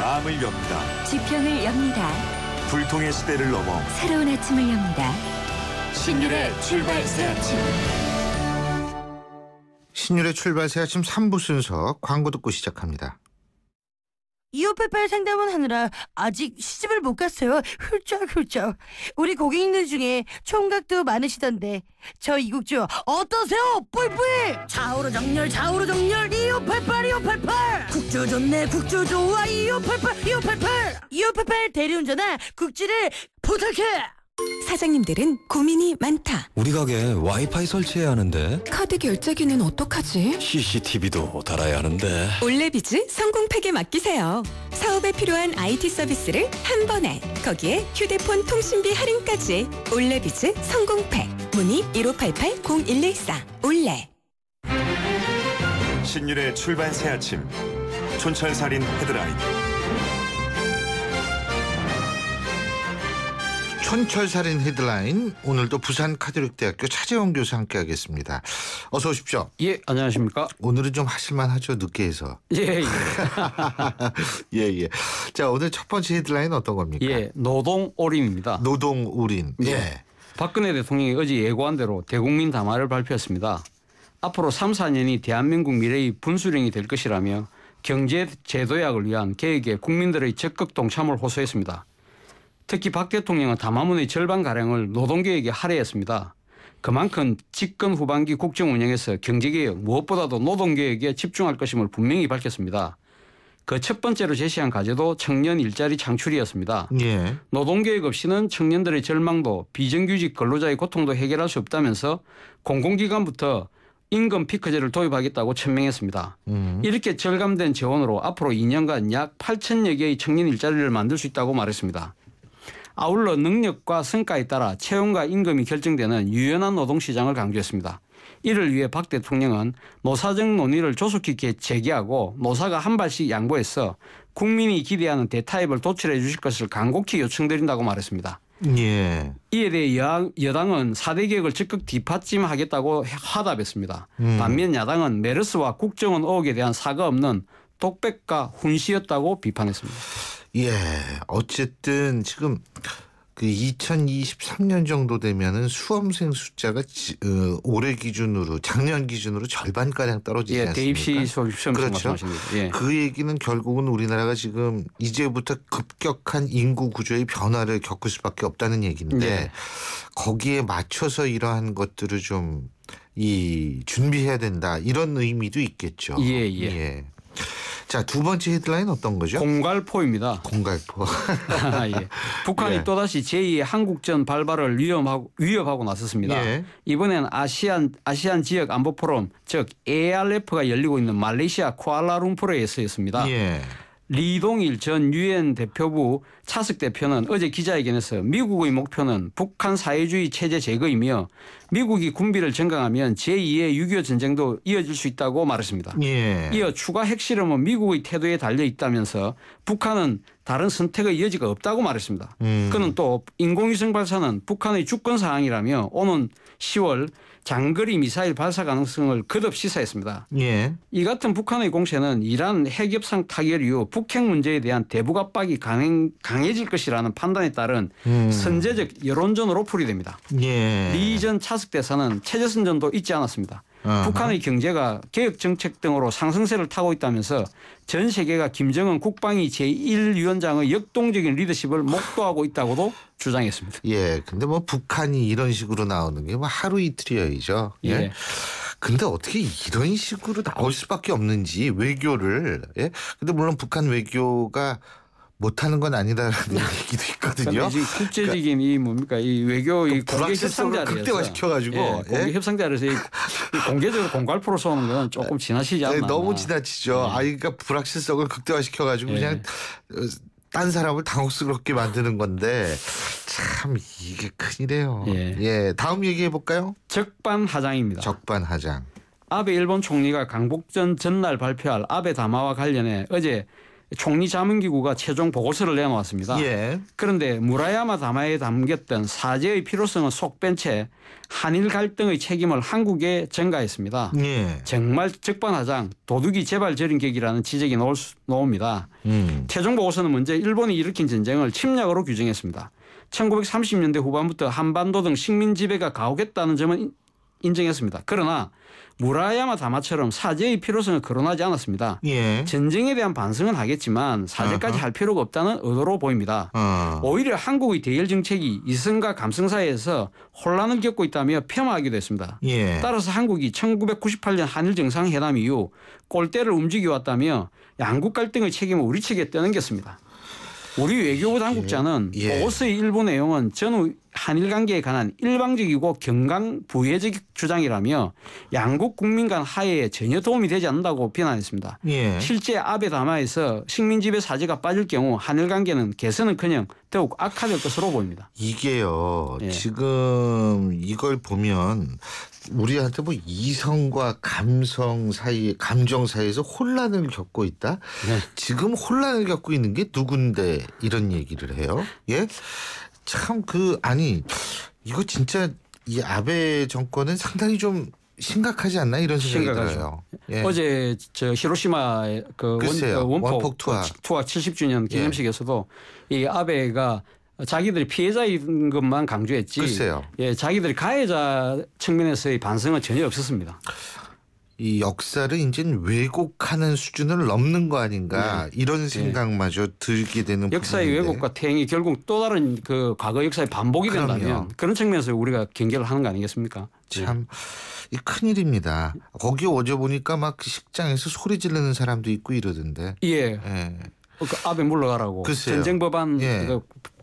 마음을 엽니다. 지평을 엽니다. 불통의 시대를 넘어 새로운 아침을 엽니다. 신율의 출발 새 아침. 신율의 출발 새 아침 3부 순서 광고 듣고 시작합니다. 2588 상담원 하느라 아직 시집을 못 갔어요. 훌쩍훌쩍. 우리 고객님들 중에 총각도 많으시던데 저 이국주 어떠세요? 뿌이뿌이. 좌우로 정렬 2588 국주 좋네 국주 좋아 2588 대리운전아 국주를 부탁해. 사장님들은 고민이 많다. 우리 가게 와이파이 설치해야 하는데 카드 결제기는 어떡하지? CCTV도 달아야 하는데 올레비즈 성공팩에 맡기세요. 사업에 필요한 IT 서비스를 한 번에, 거기에 휴대폰 통신비 할인까지. 올레비즈 성공팩. 문의 1588-0114 올레. 신율의 출발 새 아침. 촌철살인 헤드라인. 촌철살인 헤드라인, 오늘도 부산카톨릭대학교 차재원 교수 함께하겠습니다. 어서 오십시오. 예, 안녕하십니까. 오늘은 좀 하실만하죠, 늦게 해서. 예. 예. 자, 오늘 첫 번째 헤드라인 어떤 겁니까? 예, 노동 올인입니다. 노동 올인. 예. 박근혜 대통령이 어제 예고한 대로 대국민 담화를 발표했습니다. 앞으로 3, 4년이 대한민국 미래의 분수령이 될 것이라며 경제 제도약을 위한 계획에 국민들의 적극 동참을 호소했습니다. 특히 박 대통령은 담화문의 절반가량을 노동개혁에 할애했습니다. 그만큼 집권 후반기 국정 운영에서 경제개혁, 무엇보다도 노동개혁에 집중할 것임을 분명히 밝혔습니다. 그 첫 번째로 제시한 과제도 청년 일자리 창출이었습니다. 예. 노동개혁 없이는 청년들의 절망도 비정규직 근로자의 고통도 해결할 수 없다면서 공공기관부터 임금 피크제를 도입하겠다고 천명했습니다. 이렇게 절감된 재원으로 앞으로 2년간 약 8천여 개의 청년 일자리를 만들 수 있다고 말했습니다. 아울러 능력과 성과에 따라 채용과 임금이 결정되는 유연한 노동시장을 강조했습니다. 이를 위해 박 대통령은 노사적 논의를 조속히 재개하고 노사가 한 발씩 양보해서 국민이 기대하는 대타협을 도출해 주실 것을 간곡히 요청드린다고 말했습니다. 예. 이에 대해 여당은 4대 개혁을 적극 뒷받침하겠다고 화답했습니다. 반면 야당은 메르스와 국정원 의혹에 대한 사과 없는 독백과 훈시였다고 비판했습니다. 예, 어쨌든 지금 그 2023년 정도 되면은 수험생 숫자가 올해 기준으로, 작년 기준으로 절반가량 떨어지지 않습니까? 대입시 시험 그렇죠. 말씀하시는 거죠. 예. 그 얘기는 결국은 우리나라가 지금 이제부터 급격한 인구 구조의 변화를 겪을 수밖에 없다는 얘기인데, 예. 거기에 맞춰서 이러한 것들을 좀 준비해야 된다, 이런 의미도 있겠죠. 예. 자, 두 번째 헤드라인 어떤 거죠? 공갈포입니다. 공갈포. 예. 북한이 예. 또다시 제2의 한국전 발발을 위협하고 나섰습니다. 예. 이번엔 아시안 지역 안보 포럼, 즉 ARF가 열리고 있는 말레이시아 쿠알라룸푸르에서였습니다. 예. 리동일 전 유엔 대표부 차석 대표는 어제 기자회견에서 미국의 목표는 북한 사회주의 체제 제거이며 미국이 군비를 증강하면 제2의 6.25 전쟁도 이어질 수 있다고 말했습니다. 예. 이어 추가 핵실험은 미국의 태도에 달려 있다면서 북한은 다른 선택의 여지가 없다고 말했습니다. 그는 또 인공위성 발사는 북한의 주권 사항이라며 오는 10월 장거리 미사일 발사 가능성을 거듭 시사했습니다. 예. 이 같은 북한의 공세는 이란 핵협상 타결 이후 북핵 문제에 대한 대북 압박이 강해질 것이라는 판단에 따른 선제적 여론전으로 풀이됩니다. 예. 리 전 차석 대사는 체제선전도 잊지 않았습니다. 북한의 경제가 개혁 정책 등으로 상승세를 타고 있다면서 전 세계가 김정은 국방위 제1위원장의 역동적인 리더십을 목도하고 있다고도 주장했습니다. 예. 근데 뭐 북한이 이런 식으로 나오는 게 뭐 하루 이틀이죠. 예. 예. 근데 어떻게 이런 식으로 나올 수밖에 없는지, 외교를. 예. 근데 물론 북한 외교가 못하는 건 아니다라는 얘기도 있거든요. 국제적인 이 뭡니까 이 외교 이 공개 협상자리에서 극대화시켜가지고 공개 협상자리에서 공개적으로 공갈포로 쏘는 건 조금 지나치지 않나. 너무 지나치죠. 그러니까 불확실성을 극대화시켜가지고 그냥 딴 사람을 당혹스럽게 만드는 건데 참 이게 큰일이에요. 예. 다음 얘기해 볼까요? 적반하장입니다. 적반하장. 아베 일본 총리가 강복전 전날 발표할 아베 담화와 관련해 어제 총리 자문기구가 최종 보고서를 내놓았습니다. 예. 그런데 무라야마 담화에 담겼던 사죄의 필요성은 속 뺀 채 한일 갈등의 책임을 한국에 전가했습니다. 예. 정말 적반하장 도둑이 제발 저린 격이라는 지적이 나옵니다. 최종 보고서는 먼저 일본이 일으킨 전쟁을 침략으로 규정했습니다. 1930년대 후반부터 한반도 등 식민 지배가 가혹했다는 점은 인정했습니다. 그러나 무라야마 담화처럼 사죄의 필요성을 거론하지 않았습니다. 예. 전쟁에 대한 반성은 하겠지만 사죄까지 할 필요가 없다는 의도로 보입니다. 오히려 한국의 대일 정책이 이성과 감성 사이에서 혼란을 겪고 있다며 폄하하기도 했습니다. 예. 따라서 한국이 1998년 한일 정상회담 이후 꼴대를 움직여왔다며 양국 갈등의 책임을 우리 측에 떠넘겼습니다. 우리 외교부 당국자는 보고서의 일부 내용은 전후 한일 관계에 관한 일방적이고 경강부회적 주장이라며 양국 국민 간 화해에 전혀 도움이 되지 않는다고 비난했습니다. 예. 실제 아베 담화에서 식민지배 사죄가 빠질 경우 한일 관계는 개선은커녕 더욱 악화될 것으로 보입니다. 이게요. 예. 지금 이걸 보면 우리한테 뭐 이성과 감성 사이, 감정 사이에서 혼란을 겪고 있다. 네. 지금 혼란을 겪고 있는 게 누군데 이런 얘기를 해요. 예, 참 아니 이거 진짜 이 아베 정권은 상당히 좀 심각하지 않나 이런 생각이 들어요. 예. 어제 저 히로시마 그 원폭 투하 70주년 기념식에서도 이 아베가 자기들이 피해자인 것만 강조했지. 글쎄요. 예, 자기들이 가해자 측면에서의 반성은 전혀 없었습니다. 이 역사를 이제 왜곡하는 수준을 넘는 거 아닌가 이런 생각마저 들게 되는 역사의 부분인데. 왜곡과 퇴행이 결국 또 다른 그 과거 역사의 반복이 그럼요. 된다면 그런 측면에서 우리가 경계를 하는 거 아니겠습니까? 참 이 큰일입니다. 거기 어제 보니까 막 그 식장에서 소리 지르는 사람도 있고 이러던데. 예. 예. 그 아베 물러가라고. 글쎄요. 전쟁 법안 예.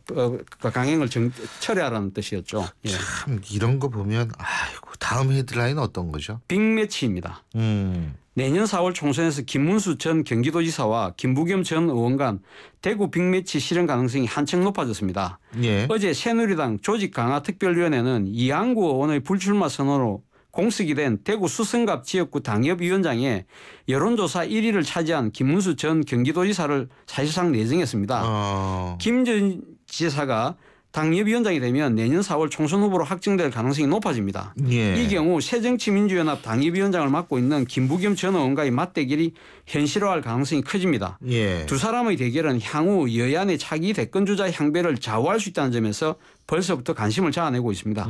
그 강행을 철회하라는 뜻이었죠. 예. 참 이런 거 보면 아이고 다음 헤드라인 어떤 거죠? 빅매치입니다. 내년 4월 총선에서 김문수 전 경기도지사와 김부겸 전 의원 간 대구 빅매치 실현 가능성이 한층 높아졌습니다. 예. 어제 새누리당 조직 강화 특별위원회는 이항구 의원의 불출마 선언으로 공석이 된 대구 수성갑 지역구 당협위원장에 여론조사 1위를 차지한 김문수 전 경기도지사를 사실상 내정했습니다. 김 전 지사가 당협위원장이 되면 내년 4월 총선 후보로 확정될 가능성이 높아집니다. 예. 이 경우 새정치민주연합 당협위원장을 맡고 있는 김부겸 전 의원과의 맞대결이 현실화할 가능성이 커집니다. 예. 두 사람의 대결은 향후 여야 내 차기 대권주자 향배를 좌우할 수 있다는 점에서 벌써부터 관심을 자아내고 있습니다.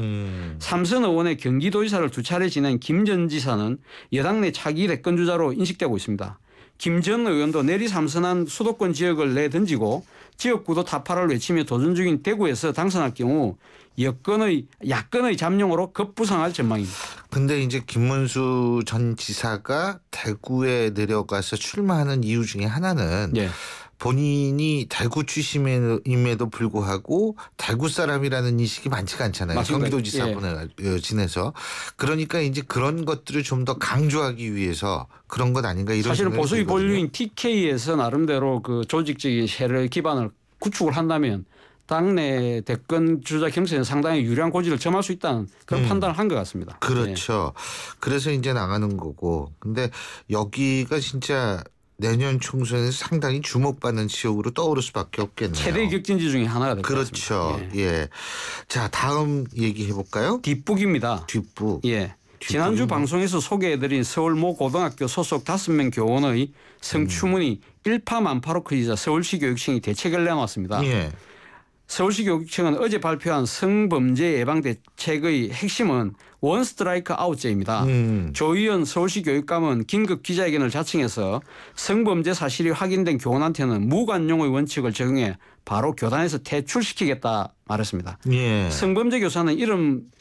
삼선 의원의 경기도지사를 두 차례 지낸 김 전 지사는 여당 내 차기 대권주자로 인식되고 있습니다. 김 전 의원도 내리 삼선한 수도권 지역을 내던지고 지역구도 타파를 외치며 도전 중인 대구에서 당선할 경우 야권의 잠룡으로 급부상할 전망입니다. 근데 이제 김문수 전 지사가 대구에 내려가서 출마하는 이유 중에 하나는 예. 본인이 대구 출신임에도 불구하고 대구 사람이라는 인식이 많지가 않잖아요. 맞습니다. 경기도지사 지내서. 그러니까 이제 그런 것들을 좀 더 강조하기 위해서 그런 것 아닌가 이런 사실 생각이 보수의 들거든요. 본류인 TK에서 나름대로 그 조직적인 세력 기반을 구축을 한다면 당내 대권 주자 경선에 상당히 유리한 고지를 점할 수 있다는 그런 판단을 한 것 같습니다. 그렇죠. 그래서 이제 나가는 거고. 근데 여기가 진짜 내년 총선에서 상당히 주목받는 지역으로 떠오를 수밖에 없겠네요. 최대 격전지 중에 하나가 될 것 그렇죠. 같습니다. 예. 자, 다음 얘기해 볼까요? 뒷북입니다. 뒷북. 예. 지난주 방송에서 소개해드린 서울 모 고등학교 소속 5명 교원의 성추문이 일파만파로 커지자 서울시 교육청이 대책을 내놓았습니다. 예. 서울시 교육청은 어제 발표한 성범죄 예방 대책의 핵심은 원 스트라이크 아웃제입니다. 조 의원 서울시 교육감은 긴급 기자회견을 자청해서 성범죄 사실이 확인된 교원한테는 무관용의 원칙을 적용해 바로 교단에서 퇴출시키겠다 말했습니다. 예. 성범죄 교사는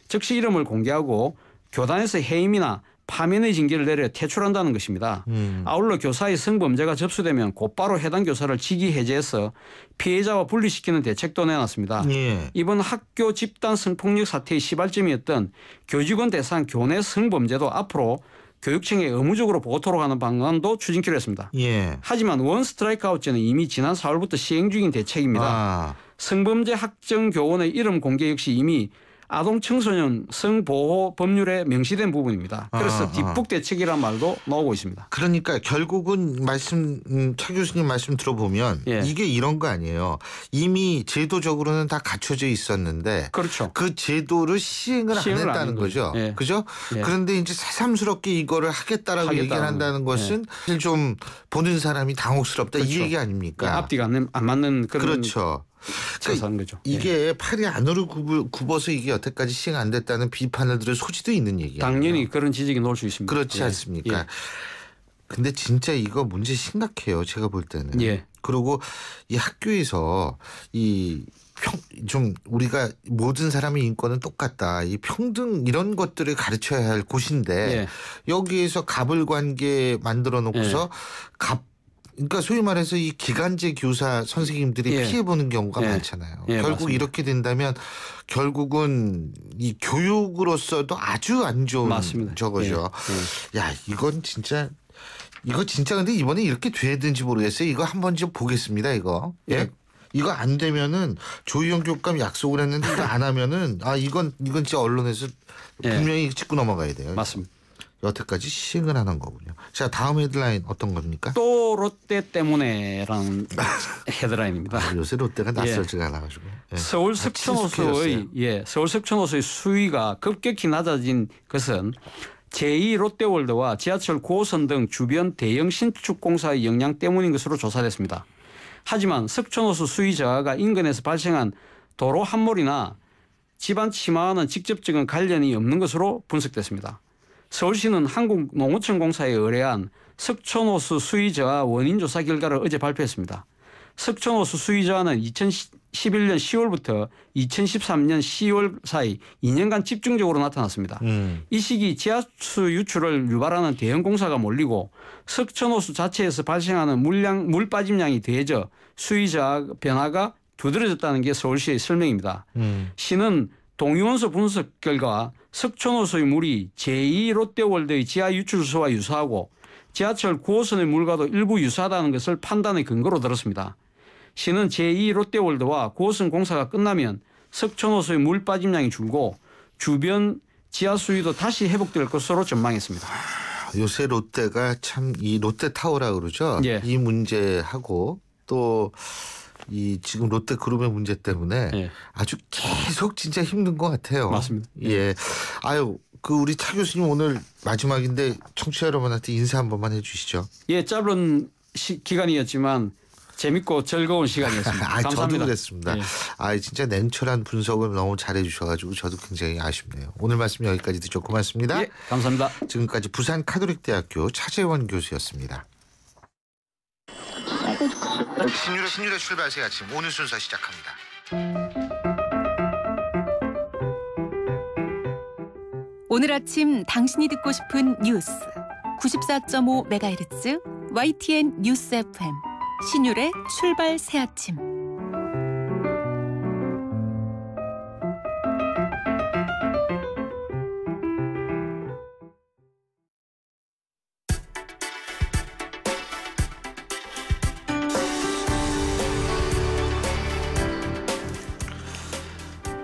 즉시 이름을 공개하고 교단에서 해임이나 파면의 징계를 내려 퇴출한다는 것입니다. 아울러 교사의 성범죄가 접수되면 곧바로 해당 교사를 직위 해제해서 피해자와 분리시키는 대책도 내놨습니다. 예. 이번 학교 집단 성폭력 사태의 시발점이었던 교직원 대상 교내 성범죄도 앞으로 교육청에 의무적으로 보고토록 하는 방안도 추진키로 했습니다. 예. 하지만 원 스트라이크 아웃제는 이미 지난 4월부터 시행 중인 대책입니다. 성범죄 학정 교원의 이름 공개 역시 이미 아동 청소년 성보호 법률에 명시된 부분입니다. 그래서 뒷북 대책이란 말도 나오고 있습니다. 그러니까 결국은 차 교수님 말씀 들어보면 예. 이게 이런 거 아니에요. 이미 제도적으로는 다 갖춰져 있었는데 그렇죠. 그 제도를 시행을 안 시행을 안 했다는 한 거죠. 거죠. 예. 그죠? 예. 그런데 이제 새삼스럽게 이거를 하겠다라고 얘기를 한다는 것은 사실 좀 보는 사람이 당혹스럽다 그렇죠. 이 얘기 아닙니까? 앞뒤가 안 맞는 그런 그렇죠. 그러니까 거죠. 이게 팔이 안으로 굽어서 이게 여태까지 시행 안 됐다는 비판을 들을 소지도 있는 얘기예요. 당연히 그런 지적이 나올 수 있습니다. 그렇지 않습니까? 예. 근데 진짜 이거 문제 심각해요. 제가 볼 때는. 예. 그리고 이 학교에서 좀 우리가 모든 사람의 인권은 똑같다. 이 평등 이런 것들을 가르쳐야 할 곳인데 예. 여기에서 갑을 관계 만들어 놓고서 그러니까 소위 말해서 이 기간제 교사 선생님들이 예. 피해 보는 경우가 예. 많잖아요. 예, 결국 맞습니다. 이렇게 된다면 결국은 이 교육으로서도 아주 안 좋은 맞습니다. 저거죠. 야, 이건 진짜 근데 이번에 이렇게 되든지 모르겠어요. 이거 한번 좀 보겠습니다. 이거. 예. 이거 안 되면은 조희영 교육감 약속을 했는데 이거 안 하면은 이건 진짜 언론에서 예. 분명히 짚고 넘어가야 돼요. 맞습니다. 여태까지 시행을 안 한 거군요. 자, 다음 헤드라인 어떤 겁니까? 또 롯데 때문에라는 헤드라인입니다. 요새 롯데가 낯설지가 않아가지고. 예. 서울 친숙해졌어요. 석촌호수의 수위가 급격히 낮아진 것은 제2 롯데월드와 지하철 9호선 등 주변 대형 신축 공사의 영향 때문인 것으로 조사됐습니다. 하지만 석촌호수 수위 저하가 인근에서 발생한 도로 함몰이나 집안 침하와는 직접적인 관련이 없는 것으로 분석됐습니다. 서울시는 한국농어촌공사에 의뢰한 석촌호수 수위 저하 원인 조사 결과를 어제 발표했습니다. 석촌호수 수위 저하는 2011년 10월부터 2013년 10월 사이 2년간 집중적으로 나타났습니다. 이 시기 지하수 유출을 유발하는 대형 공사가 몰리고 석촌호수 자체에서 발생하는 물 빠짐량이 더해져 수위 저하 변화가 두드러졌다는 게 서울시의 설명입니다. 시는 동위원소 분석 결과 석촌호수의 물이 제2 롯데월드의 지하 유출수와 유사하고 지하철 9호선의 물과도 일부 유사하다는 것을 판단의 근거로 들었습니다. 시는 제2 롯데월드와 9호선 공사가 끝나면 석촌호수의 물 빠짐량이 줄고 주변 지하 수위도 다시 회복될 것으로 전망했습니다. 요새 롯데가 참 이 롯데타워라 그러죠. 예. 이 문제하고 또 이 지금 롯데그룹의 문제 때문에 예. 아주 계속 진짜 힘든 것 같아요. 맞습니다. 예. 우리 차 교수님 오늘 마지막인데 청취자 여러분한테 인사 한 번만 해주시죠. 예, 짧은 기간이었지만 재밌고 즐거운 시간이었습니다. 감사합니다. 저도 그랬습니다. 예. 진짜 냉철한 분석을 너무 잘해 주셔가지고 저도 굉장히 아쉽네요. 오늘 말씀 여기까지 듣죠. 고맙습니다. 예, 감사합니다. 지금까지 부산 카톨릭대학교 차재원 교수였습니다. 신율의 출발새 아침 오늘 순서 시작합니다. 오늘 아침 당신이 듣고 싶은 뉴스 94.5MHz YTN 뉴스 FM 신율의 출발 새 아침.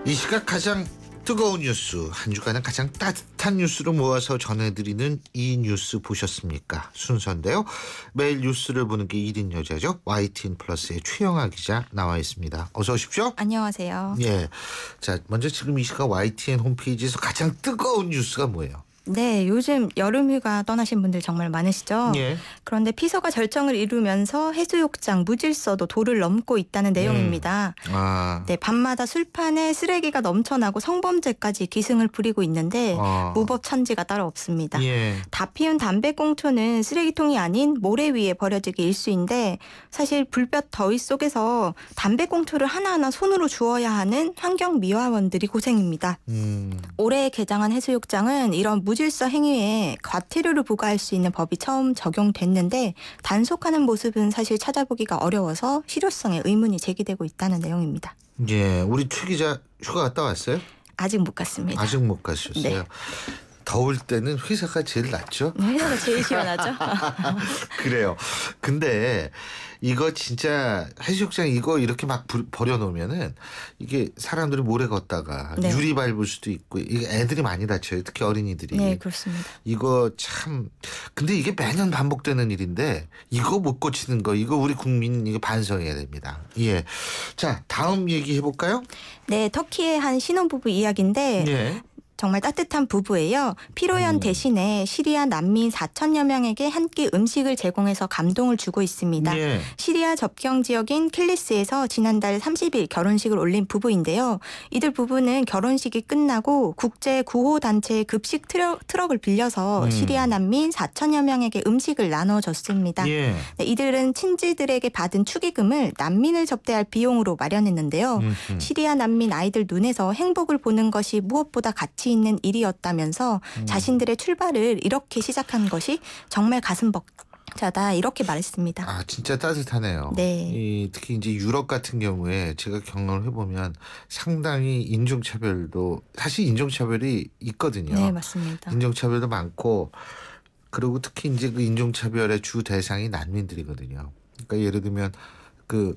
이 시각 가장 뜨거운 뉴스, 한 주간은 가장 따뜻한 뉴스로 모아서 전해드리는 이 뉴스 보셨습니까? 순서인데요. 매일 뉴스를 보는 게 1인 여자죠. YTN 플러스의 최영아 기자 나와 있습니다. 어서 오십시오. 안녕하세요. 예. 자, 먼저 지금 이 시각 YTN 홈페이지에서 가장 뜨거운 뉴스가 뭐예요? 네, 요즘 여름휴가 떠나신 분들 정말 많으시죠? 예. 그런데 피서가 절정을 이루면서 해수욕장 무질서도 도를 넘고 있다는 내용입니다. 네, 밤마다 술판에 쓰레기가 넘쳐나고 성범죄까지 기승을 부리고 있는데 무법천지가 따로 없습니다. 예. 다 피운 담배꽁초는 쓰레기통이 아닌 모래 위에 버려지기 일쑤인데 사실 불볕 더위 속에서 담배꽁초를 하나하나 손으로 주워야 하는 환경미화원들이 고생입니다. 올해 개장한 해수욕장은 이런 무질서 행위에 과태료를 부과할 수 있는 법이 처음 적용됐는데 단속하는 모습은 사실 찾아보기가 어려워서 실효성에 의문이 제기되고 있다는 내용입니다. 예, 우리 최 기자 휴가 갔다 왔어요? 아직 못 갔습니다. 아직 못 가셨어요. 네. 더울 때는 회사가 제일 낫죠. 회사가 제일 시원하죠. 그래요. 근데 이거 진짜 해수욕장 이거 이렇게 막 버려놓으면은 이게 사람들이 모래 걷다가 네. 유리 밟을 수도 있고 이게 애들이 많이 다쳐요. 특히 어린이들이. 네, 그렇습니다. 이거 참 근데 이게 매년 반복되는 일인데 이거 못 고치는 거 이거 우리 국민 이거 반성해야 됩니다. 예. 자 다음 얘기 해볼까요? 네, 터키의 한 신혼부부 이야기인데 예. 정말 따뜻한 부부예요. 피로연 대신에 시리아 난민 4천여 명에게 한 끼 음식을 제공해서 감동을 주고 있습니다. 예. 시리아 접경 지역인 킬리스에서 지난달 30일 결혼식을 올린 부부인데요. 이들 부부는 결혼식이 끝나고 국제 구호단체의 급식 트럭을 빌려서 시리아 난민 4천여 명에게 음식을 나눠줬습니다. 예. 네, 이들은 친지들에게 받은 축의금을 난민을 접대할 비용으로 마련했는데요. 시리아 난민 아이들 눈에서 행복을 보는 것이 무엇보다 가치 있는 일이었다면서 자신들의 출발을 이렇게 시작한 것이 정말 가슴 벅차다 이렇게 말했습니다. 아 진짜 따뜻하네요. 네. 특히 이제 유럽 같은 경우에 제가 경험을 해보면 상당히 인종차별도 사실 인종차별이 있거든요. 네, 맞습니다. 인종차별도 많고 그리고 특히 이제 그 인종차별의 주 대상이 난민들이거든요. 그러니까 예를 들면 그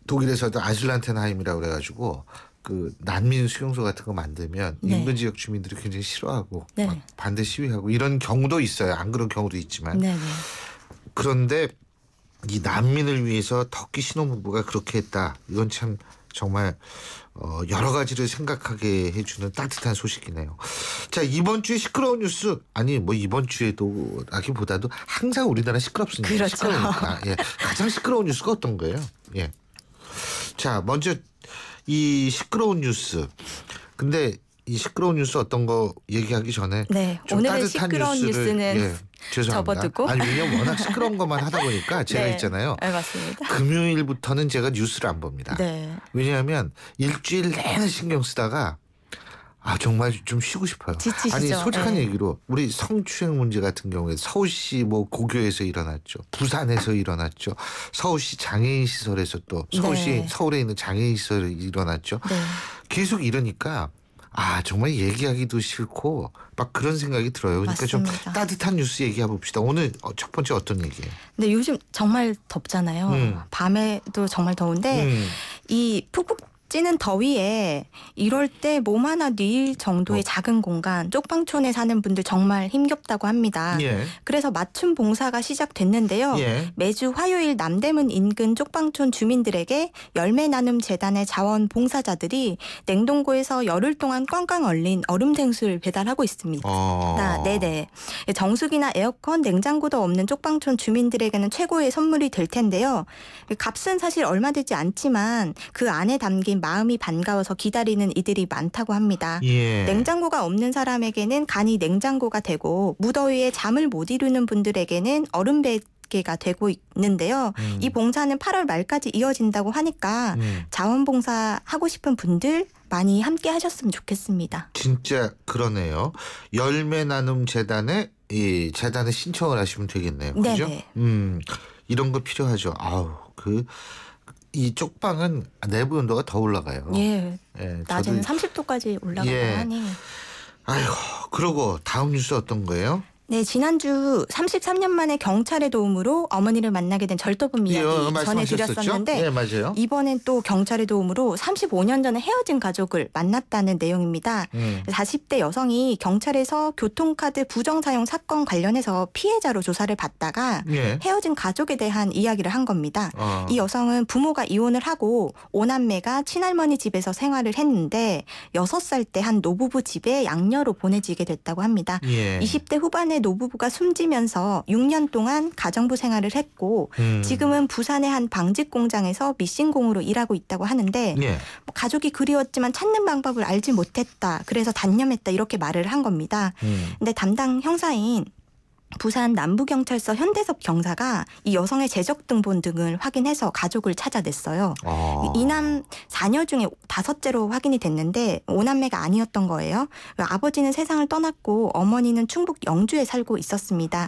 독일에서도 아슐란텐하임이라고 그래가지고 그 난민 수용소 같은 거 만들면 네. 인근 지역 주민들이 굉장히 싫어하고 네. 막 반대 시위하고 이런 경우도 있어요. 안 그런 경우도 있지만 네, 네. 그런데 이 난민을 위해서 터키 신혼부부가 그렇게 했다. 이건 참 정말 여러 가지를 생각하게 해주는 따뜻한 소식이네요. 자 이번 주에 시끄러운 뉴스 아니 뭐 이번 주에도 라기보다도 항상 우리나라 시끄럽습니다. 그렇죠. 시끄러우니까. 예. 가장 시끄러운 뉴스가 어떤 거예요? 예. 자 먼저 이 시끄러운 뉴스. 근데 이 시끄러운 뉴스 어떤 거 얘기하기 전에 네, 좀 오늘의 따뜻한 시끄러운 뉴스를, 뉴스는 죄송합니다. 접어두고. 아니 왜냐면 워낙 시끄러운 것만 하다 보니까 제가 네. 있잖아요. 네, 맞습니다. 금요일부터는 제가 뉴스를 안 봅니다. 네. 왜냐하면 일주일 내내 신경 쓰다가 아 정말 좀 쉬고 싶어요. 지치시죠? 아니 솔직한 네. 얘기로 우리 성추행 문제 같은 경우에 서울시 뭐 고교에서 일어났죠. 부산에서 일어났죠. 서울시 장애인 시설에서 또 서울시 네. 서울에 있는 장애인 시설에 일어났죠. 네. 계속 이러니까 아 정말 얘기하기도 싫고 막 그런 생각이 들어요. 그러니까 좀 맞습니다. 따뜻한 뉴스 얘기해 봅시다. 오늘 첫 번째 어떤 얘기예요? 근데 요즘 정말 덥잖아요. 밤에도 정말 더운데 이 푹푹 찌는 더위에 이럴 때 몸 하나 뉘일 정도의 작은 공간 쪽방촌에 사는 분들 정말 힘겹다고 합니다. 예. 그래서 맞춤 봉사가 시작됐는데요. 예. 매주 화요일 남대문 인근 쪽방촌 주민들에게 열매 나눔 재단의 자원 봉사자들이 냉동고에서 열흘 동안 꽝꽝 얼린 얼음 생수를 배달하고 있습니다. 네네. 정수기나 에어컨, 냉장고도 없는 쪽방촌 주민들에게는 최고의 선물이 될 텐데요. 값은 사실 얼마 되지 않지만 그 안에 담긴 마음이 반가워서 기다리는 이들이 많다고 합니다. 예. 냉장고가 없는 사람에게는 간이 냉장고가 되고 무더위에 잠을 못 이루는 분들에게는 얼음 베개가 되고 있는데요. 이 봉사는 8월 말까지 이어진다고 하니까 자원봉사 하고 싶은 분들 많이 함께 하셨으면 좋겠습니다. 진짜 그러네요. 열매 나눔 재단에 이 재단에 신청을 하시면 되겠네요. 그죠? 네네. 이런 거 필요하죠. 아우 이 쪽방은 내부 온도가 더 올라가요. 예. 예, 낮에는 저도 30도까지 올라가고 예. 하니. 아이고 그러고 다음 뉴스 어떤 거예요? 네, 지난주 33년 만에 경찰의 도움으로 어머니를 만나게 된 절도범 이야기 전해드렸었는데 네, 맞아요. 이번엔 또 경찰의 도움으로 35년 전에 헤어진 가족을 만났다는 내용입니다. 40대 여성이 경찰에서 교통카드 부정사용 사건 관련해서 피해자로 조사를 받다가 예. 헤어진 가족에 대한 이야기를 한 겁니다. 이 여성은 부모가 이혼을 하고 5남매가 친할머니 집에서 생활을 했는데 6살 때 한 노부부 집에 양녀로 보내지게 됐다고 합니다. 예. 20대 후반에 노부부가 숨지면서 6년 동안 가정부 생활을 했고 지금은 부산의 한 방직 공장에서 미싱공으로 일하고 있다고 하는데 예. 가족이 그리웠지만 찾는 방법을 알지 못했다. 그래서 단념했다. 이렇게 말을 한 겁니다. 근데 담당 형사인 부산 남부경찰서 현대섭 경사가 이 여성의 재적등본 등을 확인해서 가족을 찾아냈어요. 이남 4녀 중에 5째로 확인이 됐는데 5남매가 아니었던 거예요. 아버지는 세상을 떠났고 어머니는 충북 영주에 살고 있었습니다.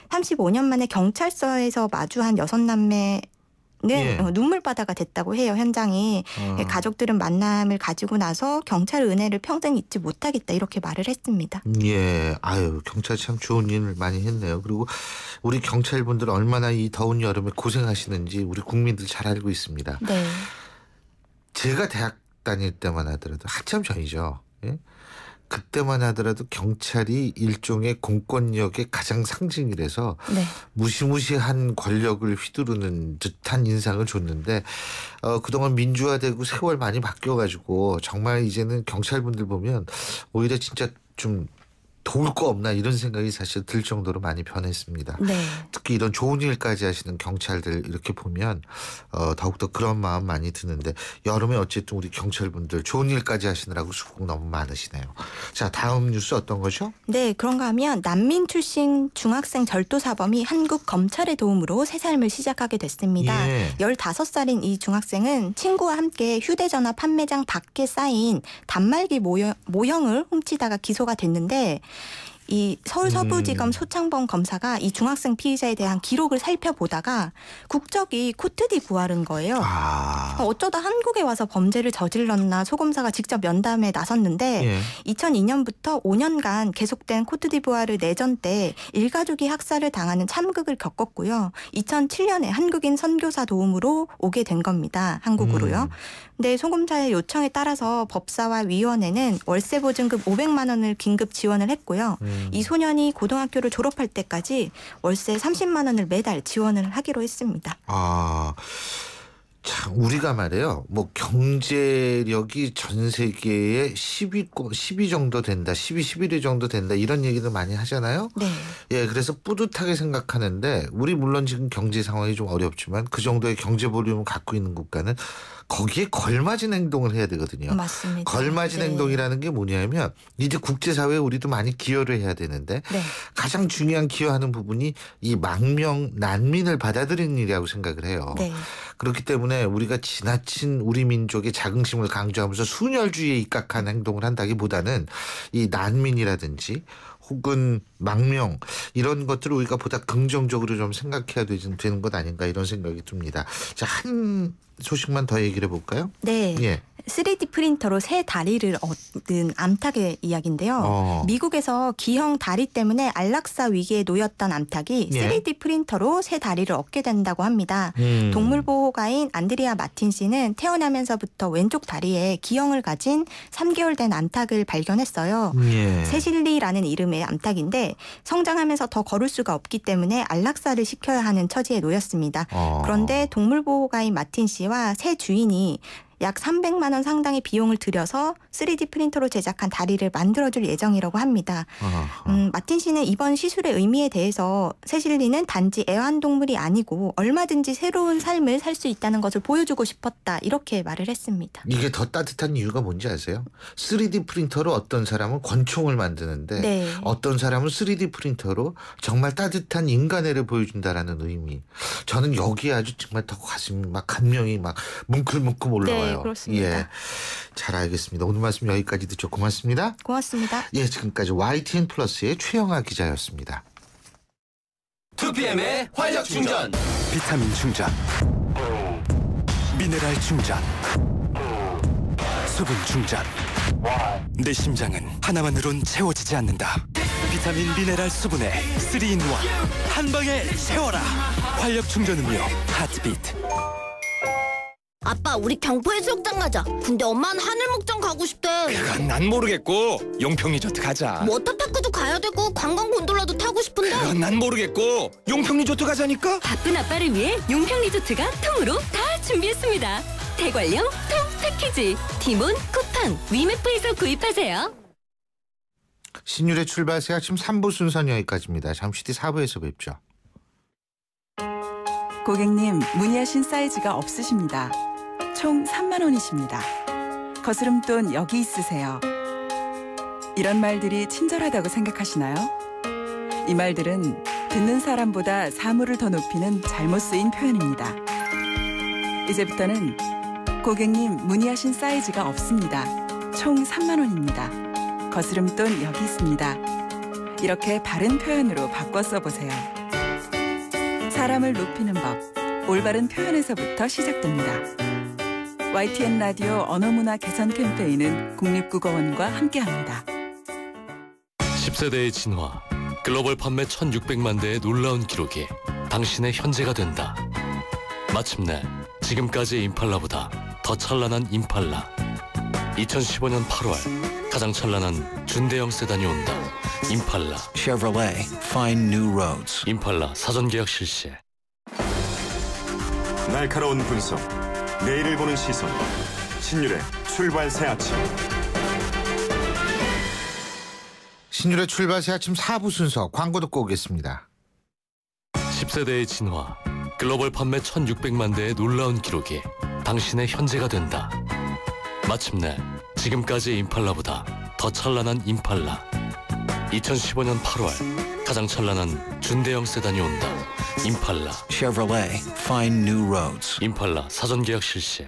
35년 만에 경찰서에서 마주한 6남매 예. 눈물바다가 됐다고 해요. 현장이. 가족들은 만남을 가지고 나서 경찰 은혜를 평생 잊지 못하겠다 이렇게 말을 했습니다. 예, 아유 경찰 참 좋은 일을 많이 했네요. 그리고 우리 경찰분들 얼마나 이 더운 여름에 고생하시는지 우리 국민들 잘 알고 있습니다. 네. 제가 대학 다닐 때만 하더라도 한참 전이죠. 예? 그때만 하더라도 경찰이 일종의 공권력의 가장 상징이라서 네. 무시무시한 권력을 휘두르는 듯한 인상을 줬는데 그동안 민주화되고 세월 많이 바뀌어가지고 정말 이제는 경찰분들 보면 오히려 진짜 좀 도울 거 없나 이런 생각이 사실 들 정도로 많이 변했습니다. 네. 특히 이런 좋은 일까지 하시는 경찰들 이렇게 보면 더욱더 그런 마음 많이 드는데 여름에 어쨌든 우리 경찰분들 좋은 일까지 하시느라고 수고 너무 많으시네요. 자, 다음 뉴스 어떤 거죠? 네, 그런가 하면 난민 출신 중학생 절도사범이 한국 검찰의 도움으로 새 삶을 시작하게 됐습니다. 예. 15살인 이 중학생은 친구와 함께 휴대전화 판매장 밖에 쌓인 단말기 모형을 훔치다가 기소가 됐는데 이 서울 서부지검 소창범 검사가 이 중학생 피의자에 대한 기록을 살펴보다가 국적이 코트디부아르인 거예요. 어쩌다 한국에 와서 범죄를 저질렀나 소 검사가 직접 면담에 나섰는데 예. 2002년부터 5년간 계속된 코트디부아르 내전 때 일가족이 학살을 당하는 참극을 겪었고요. 2007년에 한국인 선교사 도움으로 오게 된 겁니다. 한국으로요. 근데 소 검사의 요청에 따라서 법사와 위원회는 월세 보증금 500만 원을 긴급 지원을 했고요. 이 소년이 고등학교를 졸업할 때까지 월세 30만 원을 매달 지원을 하기로 했습니다. 참 우리가 말이에요. 뭐 경제력이 전 세계에 10위 정도 된다. 11위 정도 된다. 이런 얘기도 많이 하잖아요. 네. 예, 그래서 뿌듯하게 생각하는데 우리 물론 지금 경제 상황이 좀 어렵지만 그 정도의 경제 볼륨을 갖고 있는 국가는 거기에 걸맞은 행동을 해야 되거든요. 맞습니다. 걸맞은 네. 행동이라는 게 뭐냐면 이제 국제사회에 우리도 많이 기여를 해야 되는데 네. 가장 중요한 기여하는 부분이 이 망명 난민을 받아들이는 일이라고 생각을 해요. 네. 그렇기 때문에 우리가 지나친 우리 민족의 자긍심을 강조하면서 순혈주의에 입각한 행동을 한다기보다는 이 난민이라든지 혹은 망명 이런 것들을 우리가 보다 긍정적으로 좀 생각해야 되는 것 아닌가 이런 생각이 듭니다. 자, 한 소식만 더 얘기를 해볼까요? 네. 예. 3D 프린터로 새 다리를 얻은 암탉의 이야기인데요. 미국에서 기형 다리 때문에 안락사 위기에 놓였던 암탉이 예. 3D 프린터로 새 다리를 얻게 된다고 합니다. 동물보호가인 안드리아 마틴 씨는 태어나면서부터 왼쪽 다리에 기형을 가진 3개월 된 암탉을 발견했어요. 예. 세실리라는 이름의 암탉인데 성장하면서 더 걸을 수가 없기 때문에 안락사를 시켜야 하는 처지에 놓였습니다. 그런데 동물보호가인 마틴 씨와 새 주인이 약 300만 원 상당의 비용을 들여서 3D 프린터로 제작한 다리를 만들어줄 예정이라고 합니다. 마틴 씨는 이번 시술의 의미에 대해서 세실리는 단지 애완동물이 아니고 얼마든지 새로운 삶을 살 수 있다는 것을 보여주고 싶었다 이렇게 말을 했습니다. 이게 더 따뜻한 이유가 뭔지 아세요? 3D 프린터로 어떤 사람은 권총을 만드는데 네. 어떤 사람은 3D 프린터로 정말 따뜻한 인간애를 보여준다라는 의미. 저는 여기에 아주 정말 더 가슴이 막 감명이 막 뭉클뭉클 올라와요. 네, 그렇습니다. 예, 잘 알겠습니다. 오늘 말씀 여기까지 듣죠. 고맙습니다. 고맙습니다. 예, 지금까지 YTN 플러스의 최영아 기자였습니다. 2PM의 활력 충전, 비타민 충전, 미네랄 충전, 수분 충전. 내 심장은 하나만으론 채워지지 않는다. 비타민 미네랄 수분의 3in1 한 방에 채워라. 활력 충전 음료 하트비트. 아빠, 우리 경포해수욕장 가자. 근데 엄마는 하늘목장 가고 싶대. 그건 난 모르겠고 용평 리조트 가자. 워터파크도 가야 되고 관광 곤돌라도 타고 싶은데. 그건 난 모르겠고 용평 리조트 가자니까. 바쁜 아빠를 위해 용평 리조트가 통으로 다 준비했습니다. 대관령 통 패키지 티몬, 쿠팡, 위메프에서 구입하세요. 신율의 출발 새 아침 3부 순서는 여기까지입니다. 잠시 뒤 4부에서 뵙죠. 고객님, 문의하신 사이즈가 없으십니다. 총 3만 원이십니다. 거스름돈 여기 있으세요. 이런 말들이 친절하다고 생각하시나요? 이 말들은 듣는 사람보다 사물을 더 높이는 잘못 쓰인 표현입니다. 이제부터는 고객님 문의하신 사이즈가 없습니다. 총 3만 원입니다. 거스름돈 여기 있습니다. 이렇게 바른 표현으로 바꿔 써보세요. 사람을 높이는 법, 올바른 표현에서부터 시작됩니다. YTN 라디오 언어문화 개선 캠페인은 국립국어원과 함께합니다. 10세대의 진화, 글로벌 판매 1600만 대의 놀라운 기록이 당신의 현재가 된다. 마침내 지금까지의 임팔라보다 더 찬란한 임팔라. 2015년 8월 가장 찬란한 준대형 세단이 온다. 임팔라. Chevrolet, find new roads. 임팔라 사전 계약 실시. 날카로운 분석, 내일을 보는 시선. 신율의 출발 새 아침. 신율의 출발 새 아침 4부 순서 광고 듣고 오겠습니다. 10세대의 진화, 글로벌 판매 1600만 대의 놀라운 기록이 당신의 현재가 된다. 마침내 지금까지의 임팔라보다 더 찬란한 임팔라. 2015년 8월 가장 찬란한 준대형 세단이 온다. 임팔라. Chevrolet, find new roads. 임팔라 사전 계약 실시.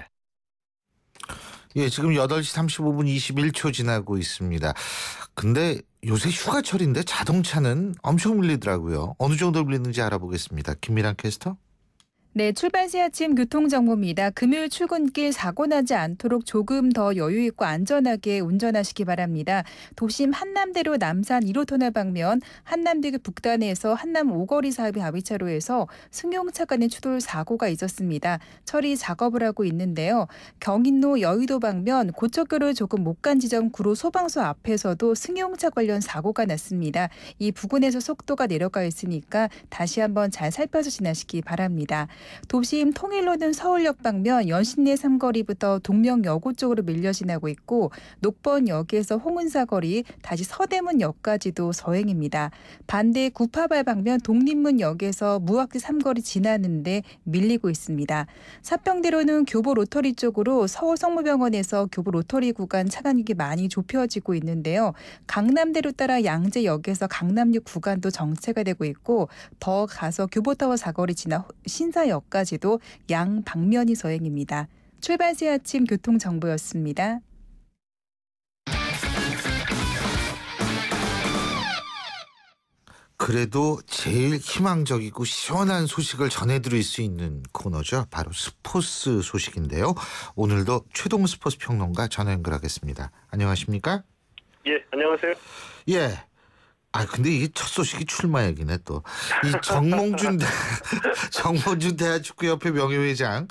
예, 지금 8시 35분 21초 지나고 있습니다. 근데 요새 휴가철인데 자동차는 엄청 밀리더라고요. 어느 정도 밀리는지 알아보겠습니다. 김미란 캐스터. 네, 출발 새 아침 교통정보입니다. 금요일 출근길 사고 나지 않도록 조금 더 여유 있고 안전하게 운전하시기 바랍니다. 도심 한남대로 남산 1호 터널 방면 한남대교 북단에서 한남 5거리 사업이 하위차로에서 승용차 간의 추돌 사고가 있었습니다. 처리 작업을 하고 있는데요. 경인로 여의도 방면 고척교를 조금 못 간 지점 구로 소방서 앞에서도 승용차 관련 사고가 났습니다. 이 부근에서 속도가 내려가 있으니까 다시 한번 잘 살펴서 지나시기 바랍니다. 도심 통일로는 서울역 방면 연신내 3거리부터 동명여고 쪽으로 밀려 지나고 있고 녹번역에서 홍은사거리 다시 서대문역까지도 서행입니다. 반대 구파발 방면 독립문역에서 무학지 3거리 지나는데 밀리고 있습니다. 사평대로는 교보 로터리 쪽으로 서울 성모병원에서 교보 로터리 구간 차간격이 많이 좁혀지고 있는데요. 강남대로 따라 양재역에서 강남역 구간도 정체가 되고 있고 더 가서 교보타워 4거리 지나 신사역까지도 양방면이 서행입니다. 출발 새 아침 교통정보였습니다. 그래도 제일 희망적이고 시원한 소식을 전해드릴 수 있는 코너죠. 바로 스포츠 소식인데요. 오늘도 최동 스포츠 평론가 전화 연결하겠습니다. 안녕하십니까? 예, 안녕하세요. 예. 근데 이게 첫 소식이 출마 얘기네 또. 이 정몽준 대한축구협회 명예회장,